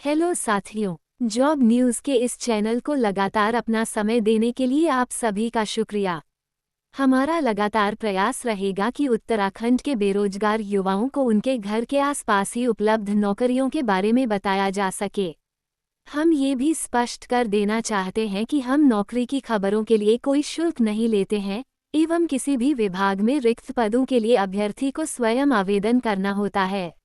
Hello साथियों, job news के इस चैनल को लगातार अपना समय देने के लिए आप सभी का शुक्रिया। हमारा लगातार प्रयास रहेगा कि उत्तराखंड के बेरोजगार युवाओं को उनके घर के आसपास ही उपलब्ध नौकरियों के बारे में बताया जा सके। हम ये भी स्पष्ट कर देना चाहते हैं कि हम नौकरी की खबरों के लिए कोई शुल्क नहीं लेते हैं एवं किसी भी विभाग में रिक्त पदों के लिए अभ्यर्थी को स्वयं आवेदन करना होता है।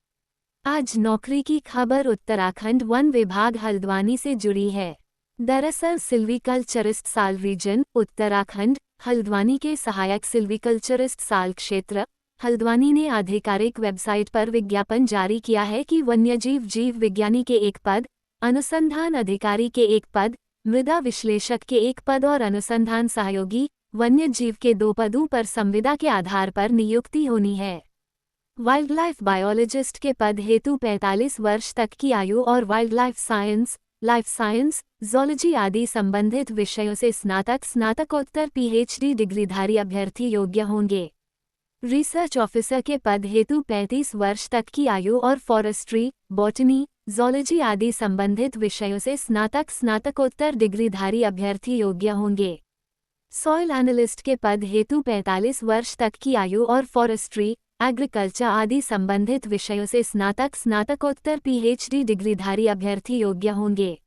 आज नौकरी की खबर उत्तराखंड वन विभाग हल्द्वानी से जुड़ी है। दरअसल सिल्वीकल्चरिस्ट साल रीजन उत्तराखंड हल्द्वानी के सहायक सिल्वीकल्चरिस्ट साल क्षेत्र हल्द्वानी ने आधिकारिक वेबसाइट पर विज्ञापन जारी किया है कि वन्यजीव जीव विज्ञानी के एक पद, अनुसंधान अधिकारी के एक पद, मृदा विश्लेषक के एक पद और अनुसंधान सहयोगी वन्यजीव के 2 पदों पर संविदा के आधार पर नियुक्ति होनी है। वाइल्ड लाइफ बायोलॉजिस्ट के पद हेतु 45 वर्ष तक की आयु और वाइल्ड लाइफ साइंस, ज़ूलॉजी आदि संबंधित विषयों से स्नातकोत्तर पीएचडी डिग्रीधारी अभ्यर्थी योग्य होंगे। रिसर्च ऑफिसर के पद हेतु 35 वर्ष तक की आयु और फॉरेस्ट्री, बॉटनी, ज़ूलॉजी आदि संबंधित विषयों से स्नातकोत्तर डिग्रीधारी अभ्यर्थी योग्य होंगे। सॉइल एनालिस्ट के पद हेतु 45 वर्ष तक की आयु और फॉरेस्ट्री, एग्रीकल्चर आदि संबंधित विषयों से स्नातकोत्तर पीएचडी डिग्रीधारी अभ्यर्थी योग्य होंगे।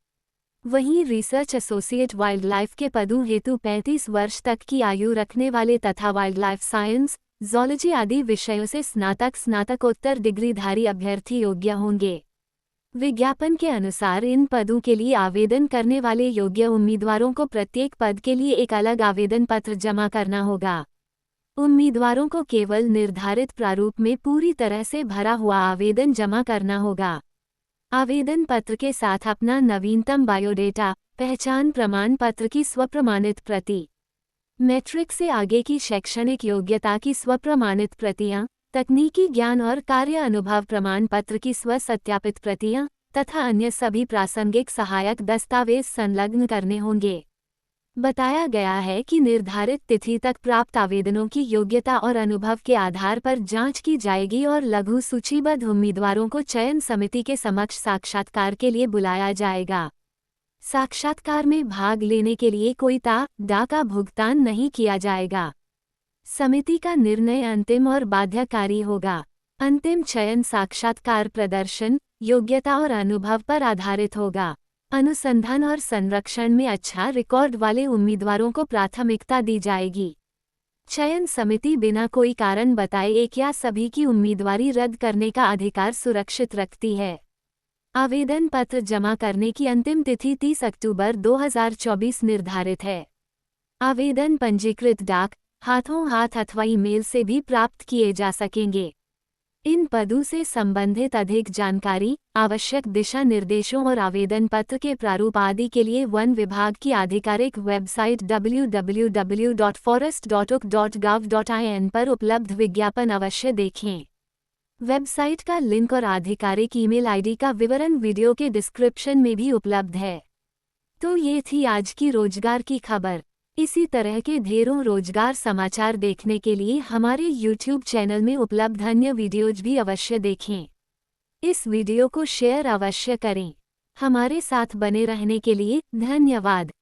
वहीं रिसर्च एसोसिएट वाइल्ड लाइफ के पदों हेतु 35 वर्ष तक की आयु रखने वाले तथा वाइल्ड लाइफ साइंस, ज़ूलॉजी आदि विषयों से स्नातकोत्तर डिग्रीधारी अभ्यर्थी योग्य होंगे। विज्ञापन के अनुसार इन पदों के लिए आवेदन करने वाले योग्य उम्मीदवारों को प्रत्येक पद के लिए एक अलग आवेदन पत्र जमा करना होगा। उम्मीदवारों को केवल निर्धारित प्रारूप में पूरी तरह से भरा हुआ आवेदन जमा करना होगा। आवेदन पत्र के साथ अपना नवीनतम बायोडेटा, पहचान प्रमाण पत्र की स्वप्रमाणित प्रति, मैट्रिक से आगे की शैक्षणिक योग्यता की स्वप्रमाणित प्रतियां, तकनीकी ज्ञान और कार्य अनुभव प्रमाण पत्र की स्वसत्यापित प्रतियां तथा अन्य सभी प्रासंगिक सहायक दस्तावेज संलग्न करने होंगे। बताया गया है कि निर्धारित तिथि तक प्राप्त आवेदनों की योग्यता और अनुभव के आधार पर जांच की जाएगी और लघु सूचीबद्ध उम्मीदवारों को चयन समिति के समक्ष साक्षात्कार के लिए बुलाया जाएगा। साक्षात्कार में भाग लेने के लिए कोई डा का भुगतान नहीं किया जाएगा। समिति का निर्णय अंतिम और बाध्यकारी होगा। अंतिम चयन साक्षात्कार प्रदर्शन, योग्यता और अनुभव पर आधारित होगा। अनुसंधान और संरक्षण में अच्छा रिकॉर्ड वाले उम्मीदवारों को प्राथमिकता दी जाएगी। चयन समिति बिना कोई कारण बताए एक या सभी की उम्मीदवारी रद्द करने का अधिकार सुरक्षित रखती है। आवेदन पत्र जमा करने की अंतिम तिथि 30 अक्टूबर 2024 निर्धारित है। आवेदन पंजीकृत डाक, हाथों हाथ अथवा ईमेल से भी प्राप्त किए जा सकेंगे। इन पदों से संबंधित अधिक जानकारी, आवश्यक दिशा निर्देशों और आवेदन पत्र के प्रारूप आदि के लिए वन विभाग की आधिकारिक वेबसाइट www.forest.uk.gov.in पर उपलब्ध विज्ञापन अवश्य देखें। वेबसाइट का लिंक और आधिकारिक ईमेल आईडी का विवरण वीडियो के डिस्क्रिप्शन में भी उपलब्ध है। तो ये थी आज की रोजगार की खबर। इसी तरह के ढेरों रोजगार समाचार देखने के लिए हमारे YouTube चैनल में उपलब्ध अन्य वीडियोज भी अवश्य देखें। इस वीडियो को शेयर अवश्य करें। हमारे साथ बने रहने के लिए धन्यवाद।